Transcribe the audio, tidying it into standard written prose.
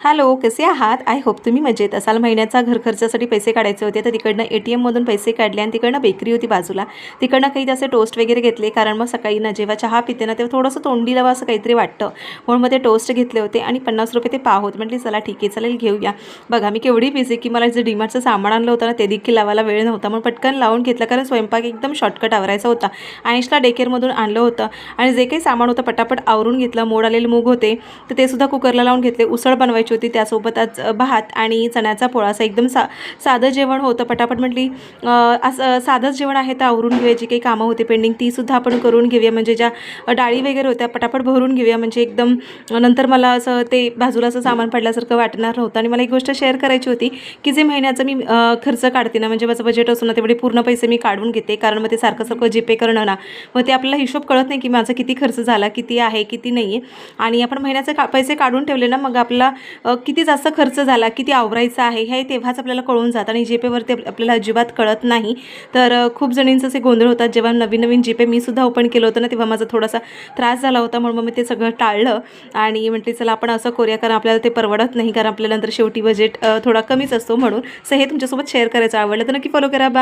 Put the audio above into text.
Hello, कसे आहात? I hope तुम्ही मजेत असाल. महिन्याचा घर खर्चासाठी पैसे काढायचे होते, तर तिकडनं ATMमधून पैसे काढले आणि तिकडनं बेकरी होती बाजूला. तिकडनं काही असे टोस्ट वगैरे घेतले, कारण मग सकाळी ना जेव्हा चहा पिते ना, तेव्हा थोडंसं तोंडी लावा असं काहीतरी वाटतं. म्हणून मग ते टोस्ट घेतले होते आणि ₹50 ते पाव होते. म्हटली चला ठीक आहे, चालेल घेऊया. बघा मी केवढी बिझी की मला जे डीमार्टचं सामान आणलं होतं ना, ते देखील लावायला वेळ नव्हता. मग पटकन लावून घेतलं, कारण स्वयंपाक एकदम शॉर्टकट आवरायचा होता. आयुषला डेकेअरमधून आणलं होतं आणि जे काही सामान होतं पटापट आवरून घेतलं. मोड आलेले मूग होते, तर ते सुद्धा कुकरला लावून घेतले. उसळ बनवायची होती, त्यासोबत आज भात आणि चण्याचा पोळा. असं एकदम साधं जेवण होतं. पटापट म्हटली असं साधंच जेवण आहे, तर आवरून घेऊया. जी काही कामं होती पेंडिंग तीसुद्धा आपण करून घेऊया. म्हणजे ज्या डाळी वगैरे होत्या पटापट भरून घेऊया, म्हणजे एकदम नंतर मला असं ते बाजूला असं सामान पडल्यासारखं वाटणार नव्हतं. आणि मला एक गोष्ट शेअर करायची होती की जे महिन्याचं मी खर्च काढते ना, म्हणजे माझं बजेट असतो ना, तेवढे पूर्ण पैसे मी काढून घेते. कारण मग ते सारखं सारखं जीपे करणं ना, मग ते आपल्याला हिशोब कळत नाही की माझा किती खर्च झाला, किती आहे किती नाही आहे. आणि आपण महिन्याचे पैसे काढून ठेवले ना, मग आपला किती जास्त खर्च झाला, किती आवरायचं आहे हे तेव्हाच आपल्याला कळून जातं. आणि जीपेवरती आपल्याला अजिबात कळत नाही. तर खूप जणींचं असे गोंधळ होतात. जेव्हा नवीन नवीन जीपे मी सुद्धा ओपन केलं होतं ना, तेव्हा माझा थोडासा त्रास झाला होता. म्हणून मग मी ते सगळं टाळलं आणि म्हटले चला आपण असं करूया, कारण आपल्याला ते परवडत नाही, कारण आपल्याला नंतर शेवटी बजेट थोडा कमीच असतो. म्हणून सो हे तुमच्यासोबत शेअर करायचं आवडलं तर नक्की फॉलो करा. बाय.